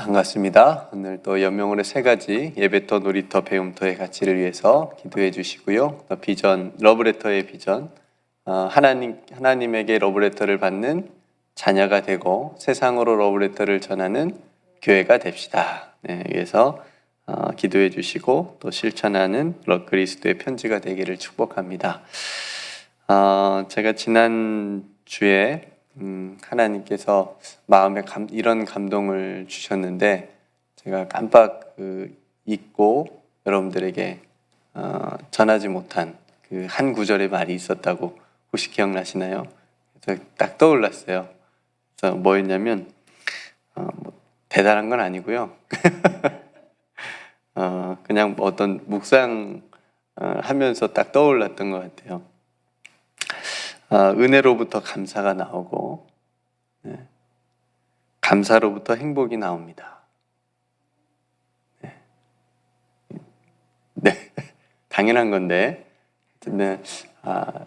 반갑습니다. 오늘 또 연명으로 세 가지 예배터, 놀이터, 배움터의 가치를 위해서 기도해 주시고요. 또 비전, 러브레터의 비전, 하나님에게 러브레터를 받는 자녀가 되고 세상으로 러브레터를 전하는 교회가 됩시다. 그래서 기도해 주시고 또 실천하는 그리스도의 편지가 되기를 축복합니다. 제가 지난 주에 하나님께서 마음에 이런 감동을 주셨는데 제가 깜빡 잊고 여러분들에게 전하지 못한 그 한 구절의 말이 있었다고 혹시 기억나시나요? 그래서 딱 떠올랐어요. 그래서 뭐였냐면 뭐 대단한 건 아니고요. 그냥 어떤 묵상 하면서 딱 떠올랐던 것 같아요. 은혜로부터 감사가 나오고 감사로부터 행복이 나옵니다. 네, 당연한 건데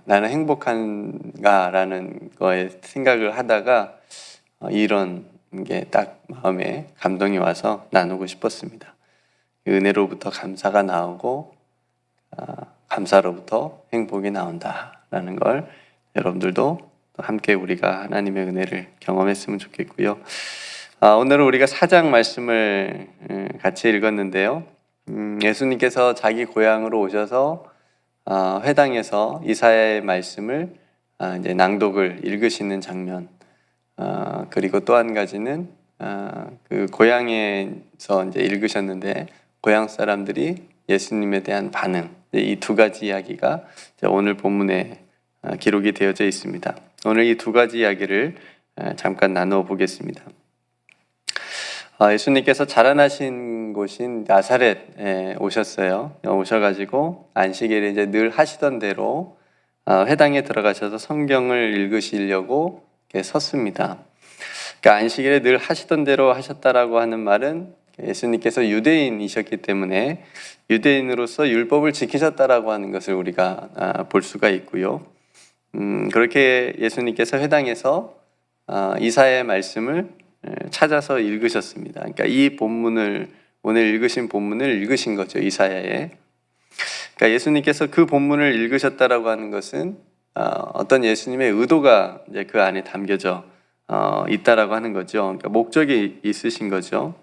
나는 행복한가라는 거에 생각을 하다가 이런 게 딱 마음에 감동이 와서 나누고 싶었습니다. 은혜로부터 감사가 나오고 감사로부터 행복이 나온다라는 걸 여러분들도 함께 우리가 하나님의 은혜를 경험했으면 좋겠고요. 오늘은 우리가 4장 말씀을 같이 읽었는데요. 예수님께서 자기 고향으로 오셔서 회당에서 이사야의 말씀을 이제 낭독을 읽으시는 장면, 그리고 또 한 가지는 그 고향에서 이제 읽으셨는데 고향 사람들이 예수님에 대한 반응, 이 두 가지 이야기가 오늘 본문에 기록이 되어져 있습니다. 오늘 이 두 가지 이야기를 잠깐 나누어 보겠습니다. 예수님께서 자라나신 곳인 나사렛에 오셨어요. 오셔가지고 안식일에 이제 늘 하시던 대로 회당에 들어가셔서 성경을 읽으시려고 섰습니다. 그러니까 안식일에 늘 하시던 대로 하셨다라고 하는 말은 예수님께서 유대인이셨기 때문에 유대인으로서 율법을 지키셨다라고 하는 것을 우리가 볼 수가 있고요. 그렇게 예수님께서 회당에서 이사야의 말씀을 찾아서 읽으셨습니다. 그러니까 이 본문을 오늘 읽으신 본문을 읽으신 거죠, 이사야의. 그러니까 예수님께서 그 본문을 읽으셨다라고 하는 것은 어떤 예수님의 의도가 이제 그 안에 담겨져 있다라고 하는 거죠. 그러니까 목적이 있으신 거죠.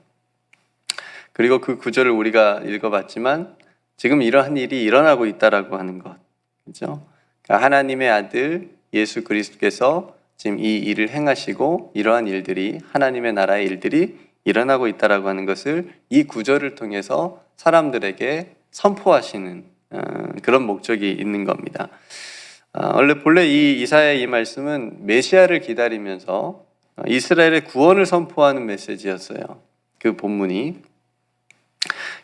그리고 그 구절을 우리가 읽어봤지만 지금 이러한 일이 일어나고 있다라고 하는 것, 그렇죠? 그러니까 하나님의 아들 예수 그리스도께서 지금 이 일을 행하시고 이러한 일들이 하나님의 나라의 일들이 일어나고 있다라고 하는 것을 이 구절을 통해서 사람들에게 선포하시는 그런 목적이 있는 겁니다. 본래 이 이사야의 이 말씀은 메시아를 기다리면서 이스라엘의 구원을 선포하는 메시지였어요. 그 본문이.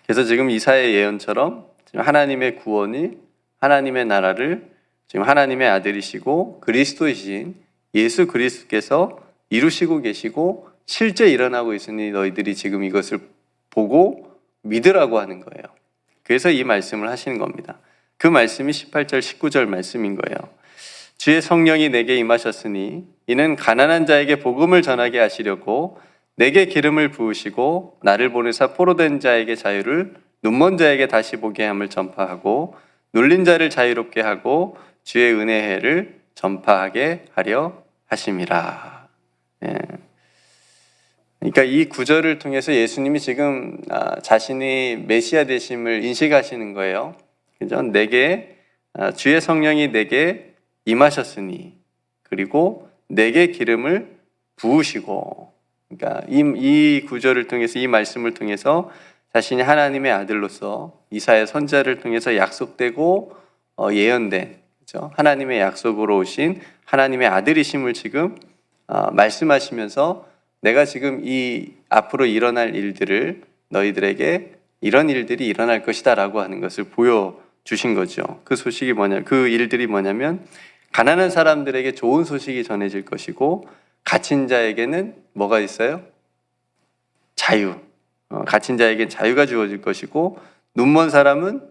그래서 지금 이사야의 예언처럼 지금 하나님의 구원이 하나님의 나라를 지금 하나님의 아들이시고 그리스도이신 예수 그리스도께서 이루시고 계시고 실제 일어나고 있으니 너희들이 지금 이것을 보고 믿으라고 하는 거예요. 그래서 이 말씀을 하시는 겁니다. 그 말씀이 18절 19절 말씀인 거예요. 주의 성령이 내게 임하셨으니 이는 가난한 자에게 복음을 전하게 하시려고 내게 기름을 부으시고 나를 보내사 포로된 자에게 자유를 눈먼 자에게 다시 보게 함을 전파하고 눌린 자를 자유롭게 하고 주의 은혜의 해를 전파하게 하려 하심이라. 그러니까 이 구절을 통해서 예수님이 지금 자신이 메시아 되심을 인식하시는 거예요. 그죠? 내게 주의 성령이 내게 임하셨으니 그리고 내게 기름을 부으시고, 그러니까 이 구절을 통해서 이 말씀을 통해서 자신이 하나님의 아들로서 이사야 선지자를 통해서 약속되고 예언된, 그렇죠? 하나님의 약속으로 오신 하나님의 아들이심을 지금 말씀하시면서 내가 지금 이 앞으로 일어날 일들을 너희들에게 이런 일들이 일어날 것이다 라고 하는 것을 보여주신 거죠. 그 소식이 그 일들이 뭐냐면 가난한 사람들에게 좋은 소식이 전해질 것이고 갇힌 자에게는 뭐가 있어요? 자유. 갇힌 자에게 자유가 주어질 것이고 눈먼 사람은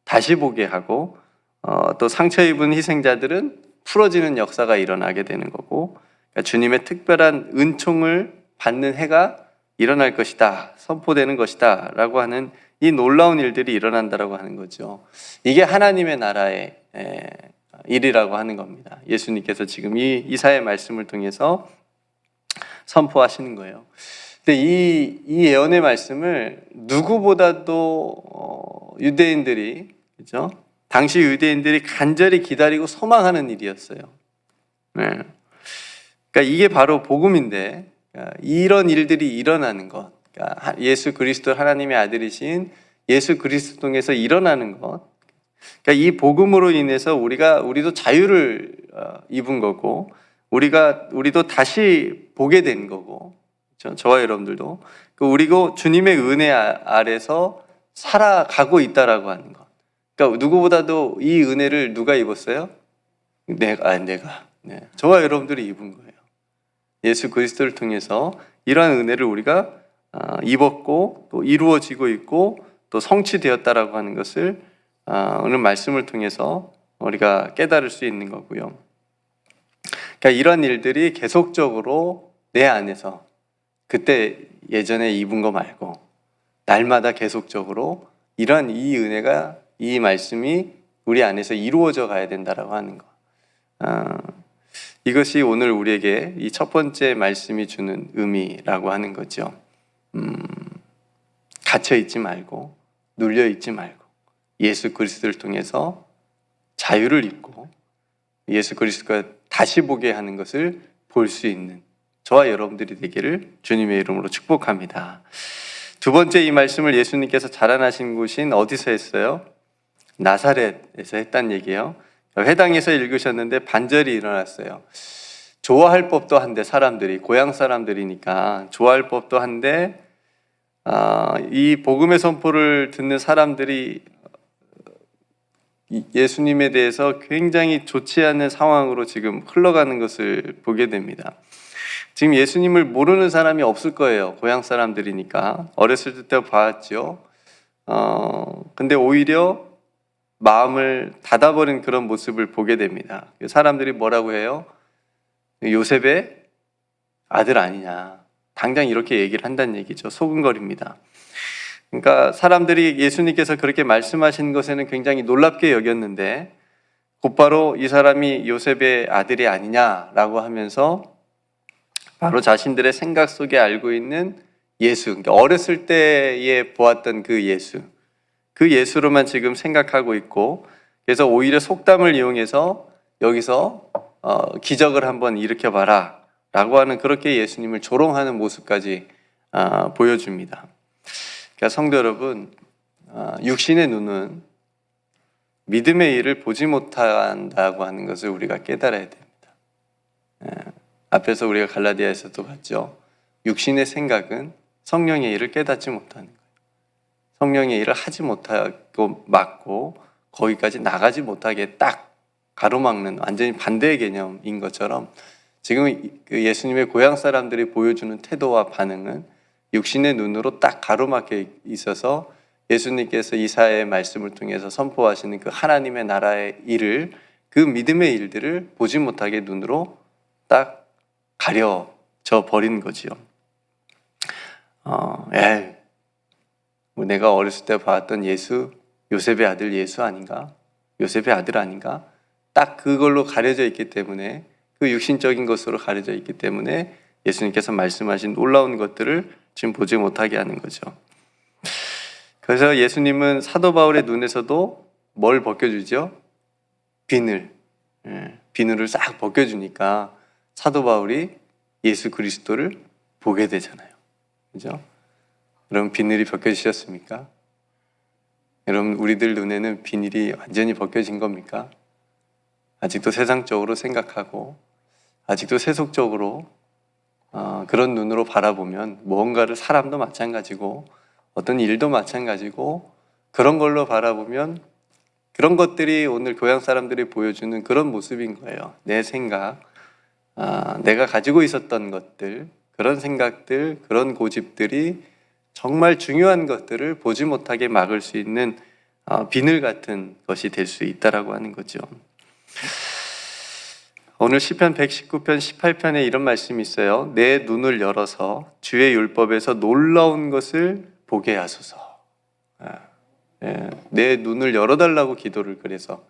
다시 보게 하고 또 상처 입은 희생자들은 풀어지는 역사가 일어나게 되는 거고, 그러니까 주님의 특별한 은총을 받는 해가 일어날 것이다, 선포되는 것이다 라고 하는 이 놀라운 일들이 일어난다라고 하는 거죠. 이게 하나님의 나라의 일이라고 하는 겁니다. 예수님께서 지금 이 이사야의 말씀을 통해서 선포하시는 거예요. 근데 이 예언의 말씀을 누구보다도 유대인들이, 그죠? 당시 유대인들이 간절히 기다리고 소망하는 일이었어요. 네. 그러니까 이게 바로 복음인데, 이런 일들이 일어나는 것, 그러니까 예수 그리스도 하나님의 아들이신 예수 그리스도 통해서 일어나는 것, 그러니까 이 복음으로 인해서 우리도 자유를 입은 거고, 우리도 다시 보게 된 거고, 그렇죠? 저와 여러분들도 우리고 주님의 은혜 아래서 살아가고 있다라고 하는 것. 그러니까 누구보다도 이 은혜를 누가 입었어요? 내가. 네. 저와 여러분들이 입은 거예요. 예수 그리스도를 통해서 이러한 은혜를 우리가 입었고 또 이루어지고 있고 또 성취되었다라고 하는 것을 오늘 말씀을 통해서 우리가 깨달을 수 있는 거고요. 그러니까 이런 일들이 계속적으로 내 안에서 그때 예전에 입은 거 말고 날마다 계속적으로 이런 이 은혜가 이 말씀이 우리 안에서 이루어져 가야 된다라고 하는 거. 이것이 오늘 우리에게 이 첫 번째 말씀이 주는 의미라고 하는 거죠. 갇혀 있지 말고 눌려 있지 말고 예수 그리스도를 통해서 자유를 입고 예수 그리스도가 다시 보게 하는 것을 볼 수 있는 저와 여러분들이 되기를 주님의 이름으로 축복합니다. 두 번째 이 말씀을 예수님께서 자라나신 곳인 어디서 했어요? 나사렛에서 했다는 얘기예요. 회당에서 읽으셨는데 반절이 일어났어요. 좋아할 법도 한데 사람들이 고향 사람들이니까 좋아할 법도 한데 이 복음의 선포를 듣는 사람들이 예수님에 대해서 굉장히 좋지 않은 상황으로 지금 흘러가는 것을 보게 됩니다. 지금 예수님을 모르는 사람이 없을 거예요. 고향 사람들이니까. 어렸을 때부터 봤죠. 근데 오히려 마음을 닫아버린 그런 모습을 보게 됩니다. 사람들이 뭐라고 해요? 요셉의 아들 아니냐. 당장 이렇게 얘기를 한다는 얘기죠. 소근거립니다. 그러니까 사람들이 예수님께서 그렇게 말씀하신 것에는 굉장히 놀랍게 여겼는데 곧바로 이 사람이 요셉의 아들이 아니냐라고 하면서 바로 자신들의 생각 속에 알고 있는 예수, 그러니까 어렸을 때에 보았던 그 예수로만 지금 생각하고 있고, 그래서 오히려 속담을 이용해서 여기서 기적을 한번 일으켜봐라 라고 하는 그렇게 예수님을 조롱하는 모습까지 보여줍니다. 그러니까 성도 여러분, 육신의 눈은 믿음의 일을 보지 못한다고 하는 것을 우리가 깨달아야 됩니다. 앞에서 우리가 갈라디아에서도 봤죠. 육신의 생각은 성령의 일을 깨닫지 못하는 거예요. 성령의 일을 하지 못하고 막고 거기까지 나가지 못하게 딱 가로막는 완전히 반대의 개념인 것처럼 지금 예수님의 고향 사람들이 보여주는 태도와 반응은 육신의 눈으로 딱 가로막혀 있어서 예수님께서 이사야의 말씀을 통해서 선포하시는 그 하나님의 나라의 일을, 그 믿음의 일들을 보지 못하게 눈으로 딱 가려져 버린 거지요. 내가 어렸을 때 봤던 예수, 요셉의 아들 예수 아닌가? 요셉의 아들 아닌가? 딱 그걸로 가려져 있기 때문에, 그 육신적인 것으로 가려져 있기 때문에 예수님께서 말씀하신 놀라운 것들을 지금 보지 못하게 하는 거죠. 그래서 예수님은 사도 바울의 눈에서도 뭘 벗겨주죠? 비늘을 싹 벗겨주니까 사도 바울이 예수 그리스도를 보게 되잖아요. 그죠? 여러분, 비늘이 벗겨지셨습니까? 여러분, 우리들 눈에는 비늘이 완전히 벗겨진 겁니까? 아직도 세상적으로 생각하고 아직도 세속적으로 그런 눈으로 바라보면 무언가를, 사람도 마찬가지고 어떤 일도 마찬가지고 그런 걸로 바라보면 그런 것들이 오늘 교양 사람들이 보여주는 그런 모습인 거예요. 내 생각, 내가 가지고 있었던 것들, 그런 생각들, 그런 고집들이 정말 중요한 것들을 보지 못하게 막을 수 있는 비늘 같은 것이 될 수 있다라고 하는 거죠. 오늘 시편 119편 18편에 이런 말씀이 있어요. 내 눈을 열어서 주의 율법에서 놀라운 것을 보게 하소서. 내 눈을 열어달라고 기도를 그래서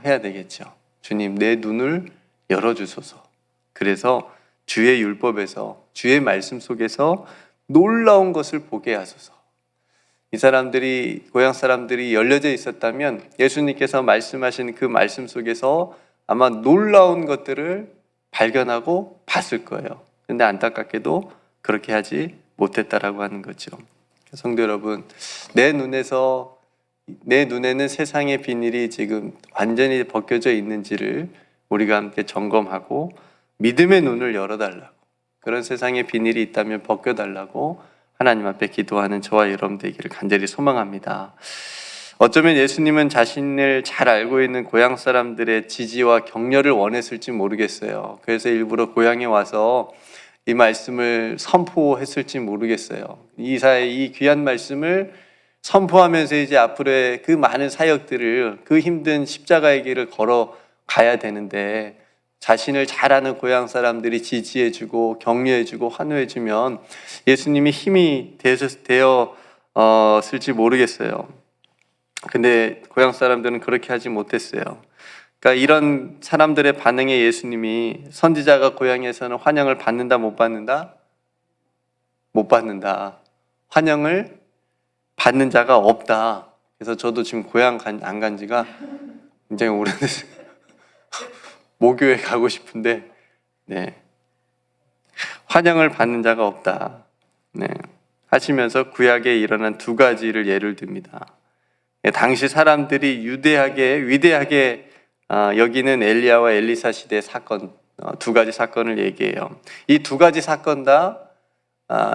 해야 되겠죠. 주님, 내 눈을 열어주소서. 그래서 주의 율법에서, 주의 말씀 속에서 놀라운 것을 보게 하소서. 이 사람들이, 고향 사람들이 열려져 있었다면 예수님께서 말씀하신 그 말씀 속에서 아마 놀라운 것들을 발견하고 봤을 거예요. 근데 안타깝게도 그렇게 하지 못했다라고 하는 거죠. 성도 여러분, 내 눈에는 세상의 비밀이 지금 완전히 벗겨져 있는지를 우리가 함께 점검하고 믿음의 눈을 열어달라고, 그런 세상의 비밀이 있다면 벗겨달라고 하나님 앞에 기도하는 저와 여러분 되기를 간절히 소망합니다. 어쩌면 예수님은 자신을 잘 알고 있는 고향 사람들의 지지와 격려를 원했을지 모르겠어요. 그래서 일부러 고향에 와서 이 말씀을 선포했을지 모르겠어요. 이 귀한 말씀을 선포하면서 이제 앞으로의 그 많은 사역들을, 그 힘든 십자가의 길을 걸어가야 되는데, 자신을 잘 아는 고향 사람들이 지지해주고 격려해주고 환호해주면 예수님이 힘이 되었을지 모르겠어요. 근데 고향 사람들은 그렇게 하지 못했어요. 그러니까 이런 사람들의 반응에 예수님이, 선지자가 고향에서는 환영을 받는다 못 받는다? 못 받는다. 환영을 받는 자가 없다. 그래서 저도 지금 고향 안 간 지가 굉장히 오래됐어요. 모교에 가고 싶은데, 환영을 받는 자가 없다. 하시면서 구약에 일어난 두 가지를 예를 듭니다. 당시 사람들이 위대하게 여기는 엘리야와 엘리사 시대 사건, 두 가지 사건을 얘기해요. 이 두 가지 사건 다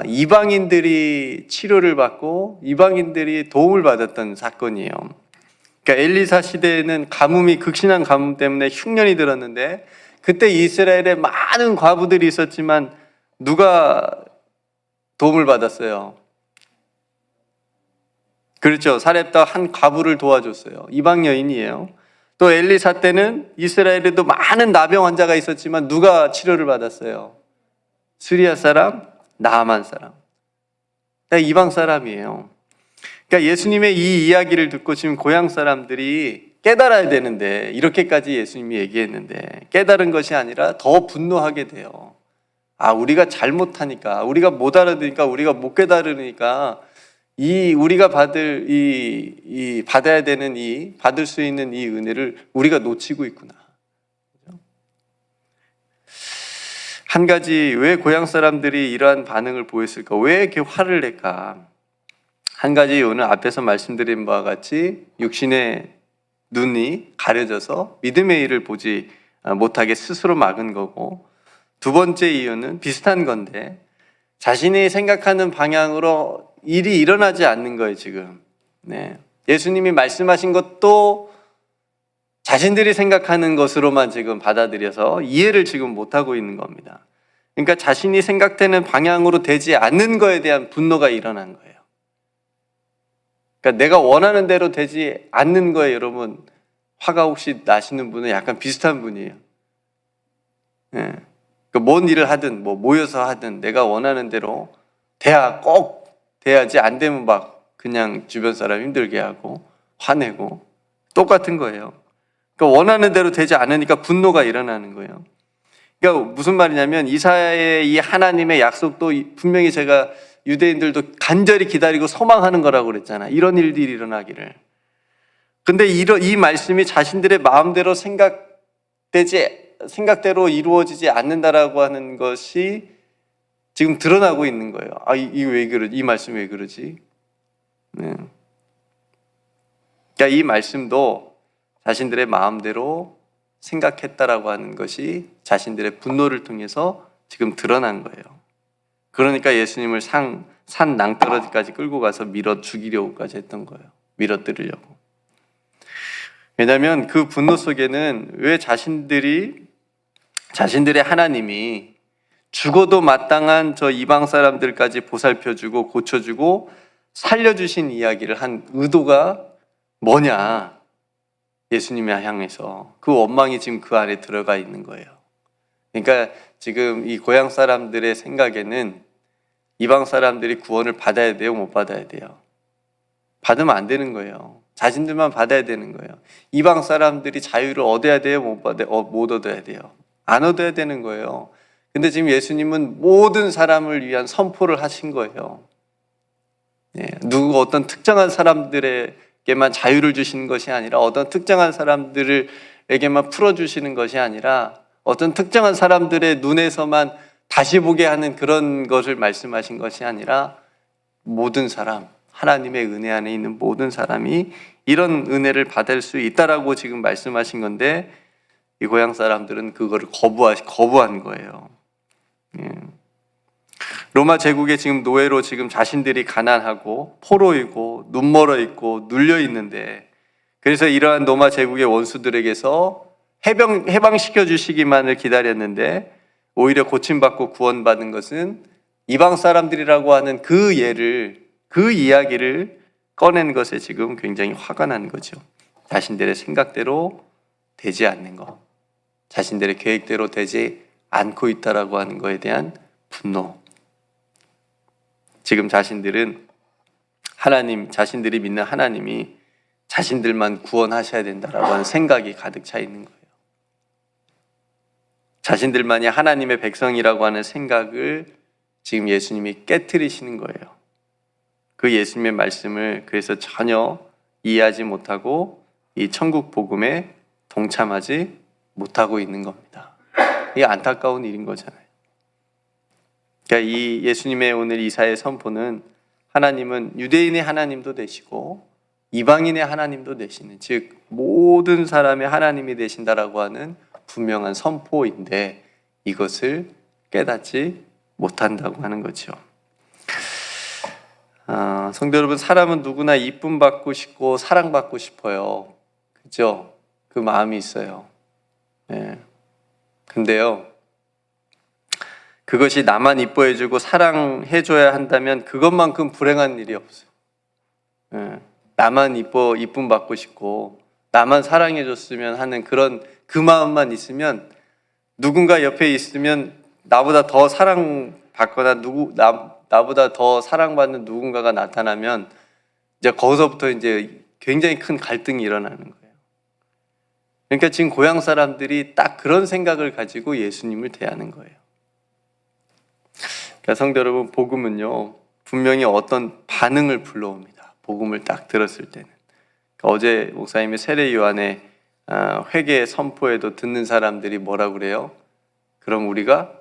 이방인들이 치료를 받고 이방인들이 도움을 받았던 사건이에요. 그러니까 엘리사 시대에는 가뭄이, 극심한 가뭄 때문에 흉년이 들었는데, 그때 이스라엘에 많은 과부들이 있었지만 누가 도움을 받았어요? 그렇죠. 사렙다 한 과부를 도와줬어요. 이방 여인이에요. 또 엘리사 때는 이스라엘에도 많은 나병 환자가 있었지만 누가 치료를 받았어요? 스리아 사람, 나아만 사람. 이방 사람이에요. 그러니까 예수님의 이 이야기를 듣고 지금 고향 사람들이 깨달아야 되는데, 이렇게까지 예수님이 얘기했는데 깨달은 것이 아니라 더 분노하게 돼요. 우리가 잘못하니까, 우리가 못 알아들으니까, 우리가 못 깨달으니까 우리가 받아야 되는 받을 수 있는 이 은혜를 우리가 놓치고 있구나. 한 가지, 왜 고향 사람들이 이러한 반응을 보였을까? 왜 이렇게 화를 낼까? 한 가지 이유는 앞에서 말씀드린 바와 같이 육신의 눈이 가려져서 믿음의 일을 보지 못하게 스스로 막은 거고, 두 번째 이유는 비슷한 건데 자신이 생각하는 방향으로 일이 일어나지 않는 거예요, 지금. 예수님이 말씀하신 것도 자신들이 생각하는 것으로만 지금 받아들여서 이해를 지금 못하고 있는 겁니다. 그러니까 자신이 생각되는 방향으로 되지 않는 거에 대한 분노가 일어난 거예요. 그러니까 내가 원하는 대로 되지 않는 거에 여러분 화가 혹시 나시는 분은 약간 비슷한 분이에요. 그러니까 뭔 일을 하든 모여서 하든 내가 원하는 대로 꼭 돼야지, 안 되면 막 그냥 주변 사람 힘들게 하고 화내고 똑같은 거예요. 그러니까 원하는 대로 되지 않으니까 분노가 일어나는 거예요. 그러니까 무슨 말이냐면 이사야의 이 하나님의 약속도 분명히 제가 유대인들도 간절히 기다리고 소망하는 거라고 그랬잖아. 이런 일들이 일어나기를. 근데 이 말씀이 자신들의 마음대로 생각대로 이루어지지 않는다라고 하는 것이 지금 드러나고 있는 거예요. 이 말씀이 왜 그러지? 그러니까 이 말씀도 자신들의 마음대로 생각했다라고 하는 것이 자신들의 분노를 통해서 지금 드러난 거예요. 그러니까 예수님을 산 낭떠러지까지 끌고 가서 밀어 죽이려고까지 했던 거예요. 밀어뜨리려고. 왜냐하면 그 분노 속에는 왜 자신들의 하나님이 죽어도 마땅한 저 이방 사람들까지 보살펴주고 고쳐주고 살려주신 이야기를 한 의도가 뭐냐? 예수님을 향해서 그 원망이 지금 그 안에 들어가 있는 거예요. 그러니까 지금 이 고향 사람들의 생각에는 이방 사람들이 구원을 받아야 돼요, 못 받아야 돼요? 받으면 안 되는 거예요. 자신들만 받아야 되는 거예요. 이방 사람들이 자유를 얻어야 돼요, 못 얻어야 돼요? 안 얻어야 되는 거예요. 근데 지금 예수님은 모든 사람을 위한 선포를 하신 거예요. 누구 어떤 특정한 사람들에게만 자유를 주시는 것이 아니라, 어떤 특정한 사람들에게만 풀어주시는 것이 아니라, 어떤 특정한 사람들의 눈에서만 다시 보게 하는 그런 것을 말씀하신 것이 아니라, 모든 사람, 하나님의 은혜 안에 있는 모든 사람이 이런 은혜를 받을 수 있다라고 지금 말씀하신 건데, 이 고향 사람들은 그거를 거부한 거예요. 로마 제국의 지금 노예로 지금 자신들이 가난하고 포로이고 눈멀어 있고 눌려 있는데, 그래서 이러한 로마 제국의 원수들에게서 해방시켜 주시기만을 기다렸는데, 오히려 고침받고 구원받은 것은 이방 사람들이라고 하는 그 예를, 그 이야기를 꺼낸 것에 지금 굉장히 화가 난 거죠. 자신들의 생각대로 되지 않는 것, 자신들의 계획대로 되지 않고 있다라고 하는 것에 대한 분노. 지금 자신들은 자신들이 믿는 하나님이 자신들만 구원하셔야 된다라고 하는 생각이 가득 차 있는 거예요. 자신들만이 하나님의 백성이라고 하는 생각을 지금 예수님이 깨트리시는 거예요. 그 예수님의 말씀을 그래서 전혀 이해하지 못하고 이 천국 복음에 동참하지 못하고 있는 겁니다. 이게 안타까운 일인 거잖아요. 그러니까 이 예수님의 오늘 이사의 선포는, 하나님은 유대인의 하나님도 되시고 이방인의 하나님도 되시는, 즉 모든 사람의 하나님이 되신다라고 하는 분명한 선포인데, 이것을 깨닫지 못한다고 하는 거죠. 성도 여러분, 사람은 누구나 이쁨 받고 싶고 사랑받고 싶어요. 그죠? 그 마음이 있어요. 근데요, 그것이 나만 이뻐해주고 사랑해줘야 한다면 그것만큼 불행한 일이 없어요. 나만 이쁨 받고 싶고 나만 사랑해줬으면 하는 그 마음만 있으면, 누군가 옆에 있으면 나보다 더 사랑받거나 나보다 더 사랑받는 누군가가 나타나면 이제 거기서부터 이제 굉장히 큰 갈등이 일어나는 거예요. 그러니까 지금 고향 사람들이 딱 그런 생각을 가지고 예수님을 대하는 거예요. 그러니까 성도 여러분, 복음은요 분명히 어떤 반응을 불러옵니다. 복음을 딱 들었을 때는. 그러니까 어제 목사님이 세례 요한의 회개 선포에도 듣는 사람들이 뭐라고 그래요? 그럼 우리가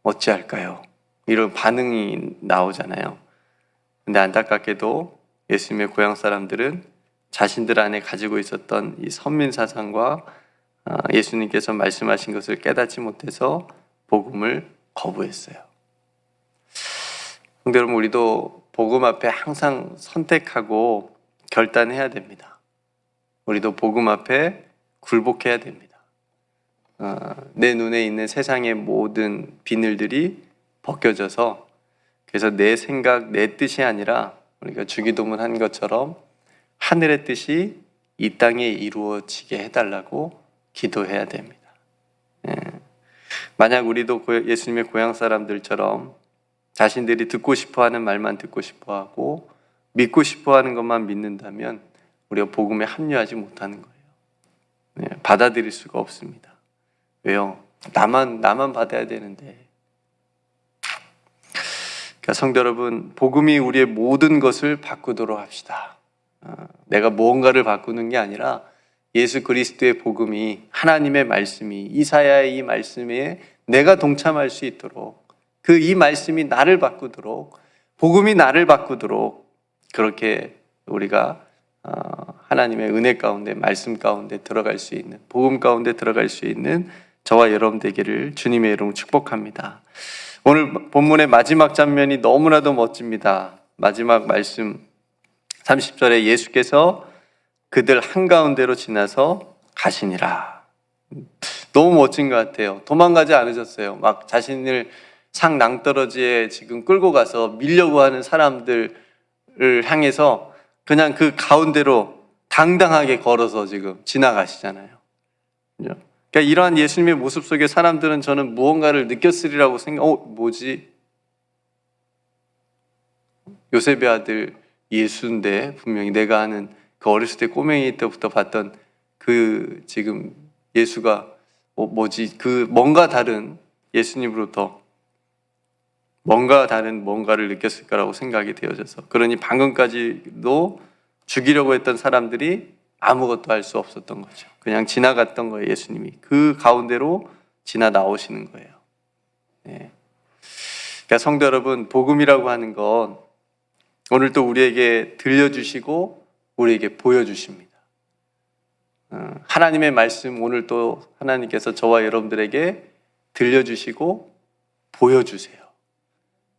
어찌할까요? 이런 반응이 나오잖아요. 근데 안타깝게도 예수님의 고향 사람들은 자신들 안에 가지고 있었던 이 선민 사상과 예수님께서 말씀하신 것을 깨닫지 못해서 복음을 거부했어요. 근데 여러분, 우리도 복음 앞에 항상 선택하고 결단해야 됩니다. 우리도 복음 앞에 굴복해야 됩니다. 내 눈에 있는 세상의 모든 비늘들이 벗겨져서, 그래서 내 생각, 내 뜻이 아니라 우리가 주기도문 한 것처럼 하늘의 뜻이 이 땅에 이루어지게 해달라고 기도해야 됩니다. 만약 우리도 예수님의 고향 사람들처럼 자신들이 듣고 싶어하는 말만 듣고 싶어하고 믿고 싶어하는 것만 믿는다면 우리가 복음에 합류하지 못하는 거예요. 받아들일 수가 없습니다. 왜요? 나만 받아야 되는데. 그러니까 성도 여러분, 복음이 우리의 모든 것을 바꾸도록 합시다. 내가 무언가를 바꾸는 게 아니라 예수 그리스도의 복음이, 하나님의 말씀이, 이사야의 이 말씀에 내가 동참할 수 있도록, 이 말씀이 나를 바꾸도록, 복음이 나를 바꾸도록, 그렇게 우리가 하나님의 은혜 가운데, 말씀 가운데 들어갈 수 있는, 복음 가운데 들어갈 수 있는 저와 여러분 되기를 주님의 이름으로 축복합니다. 오늘 본문의 마지막 장면이 너무나도 멋집니다. 마지막 말씀 30절에 예수께서 그들 한가운데로 지나서 가시니라. 너무 멋진 것 같아요. 도망가지 않으셨어요. 막 자신을 상 낭떠러지에 지금 끌고 가서 밀려고 하는 사람들을 향해서 그냥 그 가운데로 당당하게 걸어서 지금 지나가시잖아요. 그죠? 그러니까 이러한 예수님의 모습 속에 사람들은 저는 무언가를 느꼈으리라고 뭐지? 요셉의 아들 예수인데 분명히 내가 아는 그 어렸을 때 꼬맹이 때부터 봤던 그 지금 예수가 뭐지? 그 뭔가 다른 예수님으로부터 뭔가 다른 뭔가를 느꼈을 거라고 생각이 되어져서, 그러니 방금까지도 죽이려고 했던 사람들이 아무것도 할 수 없었던 거죠. 그냥 지나갔던 거예요. 예수님이 그 가운데로 지나 나오시는 거예요. 네. 그러니까 성도 여러분, 복음이라고 하는 건 오늘 또 우리에게 들려주시고 우리에게 보여주십니다. 하나님의 말씀, 오늘 또 하나님께서 저와 여러분들에게 들려주시고 보여주세요.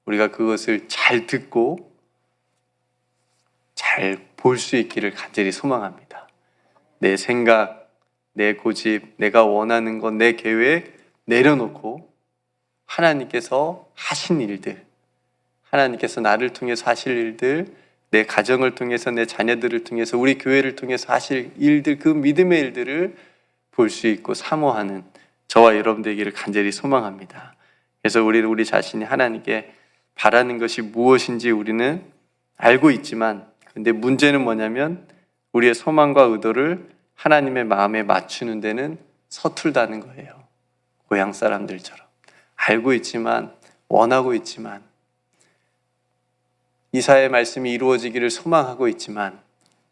우리가 그것을 잘 듣고 잘 볼 수 있기를 간절히 소망합니다. 내 생각, 내 고집, 내가 원하는 것, 내 계획 내려놓고 하나님께서 하신 일들, 하나님께서 나를 통해서 하실 일들, 내 가정을 통해서, 내 자녀들을 통해서, 우리 교회를 통해서 하실 일들, 그 믿음의 일들을 볼 수 있고 사모하는 저와 여러분 되기를 간절히 소망합니다. 그래서 우리는 우리 자신이 하나님께 바라는 것이 무엇인지 우리는 알고 있지만, 근데 문제는 뭐냐면 우리의 소망과 의도를 하나님의 마음에 맞추는 데는 서툴다는 거예요. 고향 사람들처럼 알고 있지만, 원하고 있지만, 이사야의 말씀이 이루어지기를 소망하고 있지만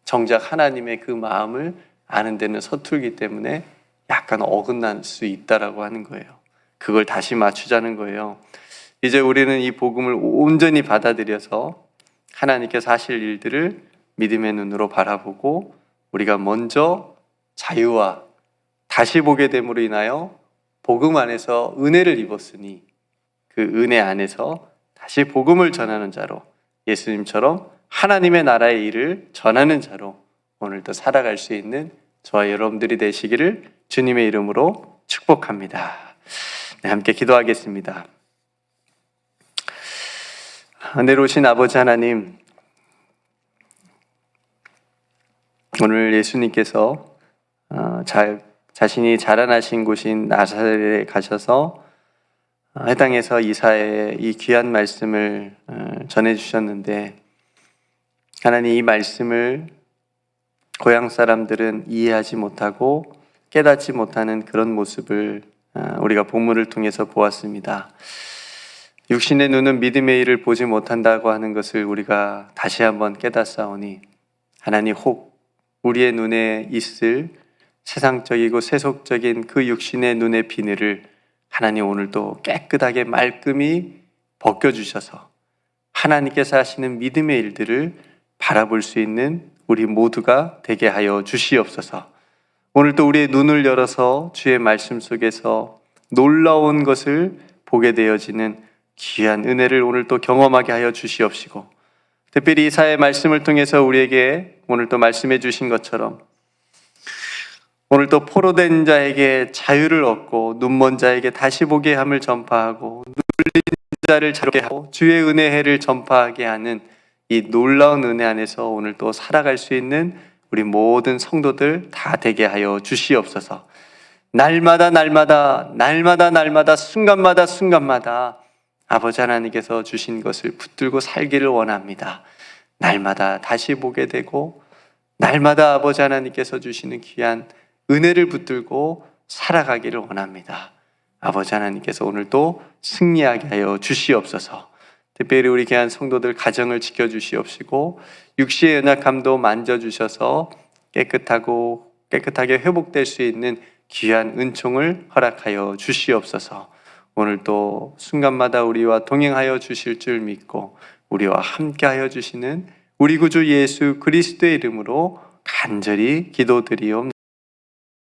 정작 하나님의 그 마음을 아는 데는 서툴기 때문에 약간 어긋날 수 있다라고 하는 거예요. 그걸 다시 맞추자는 거예요. 이제 우리는 이 복음을 온전히 받아들여서 하나님께서 하실 일들을 믿음의 눈으로 바라보고, 우리가 먼저 자유와 다시 보게 됨으로 인하여 복음 안에서 은혜를 입었으니 그 은혜 안에서 다시 복음을 전하는 자로, 예수님처럼 하나님의 나라의 일을 전하는 자로 오늘도 살아갈 수 있는 저와 여러분들이 되시기를 주님의 이름으로 축복합니다. 네, 함께 기도하겠습니다. 내려오신 아버지 하나님, 오늘 예수님께서 자신이 자라나신 곳인 나사렛에 가셔서 해당에서 이사야의 이 귀한 말씀을 전해주셨는데, 하나님, 이 말씀을 고향 사람들은 이해하지 못하고 깨닫지 못하는 그런 모습을 우리가 본문을 통해서 보았습니다. 육신의 눈은 믿음의 일을 보지 못한다고 하는 것을 우리가 다시 한번 깨닫사오니, 하나님, 혹 우리의 눈에 있을 세상적이고 세속적인 그 육신의 눈의 비늘을 하나님 오늘도 깨끗하게 말끔히 벗겨주셔서 하나님께서 하시는 믿음의 일들을 바라볼 수 있는 우리 모두가 되게 하여 주시옵소서. 오늘도 우리의 눈을 열어서 주의 말씀 속에서 놀라운 것을 보게 되어지는 귀한 은혜를 오늘 또 경험하게 하여 주시옵시고, 특별히 이사야의 말씀을 통해서 우리에게 오늘 또 말씀해 주신 것처럼 오늘 또 포로된 자에게 자유를 얻고 눈먼 자에게 다시 보게 함을 전파하고 눌린 자를 자유롭게 하고 주의 은혜의 해를 전파하게 하는 이 놀라운 은혜 안에서 오늘 또 살아갈 수 있는 우리 모든 성도들 다 되게 하여 주시옵소서. 날마다 순간마다 아버지 하나님께서 주신 것을 붙들고 살기를 원합니다. 날마다 다시 보게 되고 날마다 아버지 하나님께서 주시는 귀한 은혜를 붙들고 살아가기를 원합니다. 아버지 하나님께서 오늘도 승리하게 하여 주시옵소서. 특별히 우리 귀한 성도들 가정을 지켜주시옵시고 육시의 연약함도 만져주셔서 깨끗하게 회복될 수 있는 귀한 은총을 허락하여 주시옵소서. 오늘도 순간마다 우리와 동행하여 주실 줄 믿고 우리와 함께하여 주시는 우리 구주 예수 그리스도의 이름으로 간절히 기도드리옵나이다.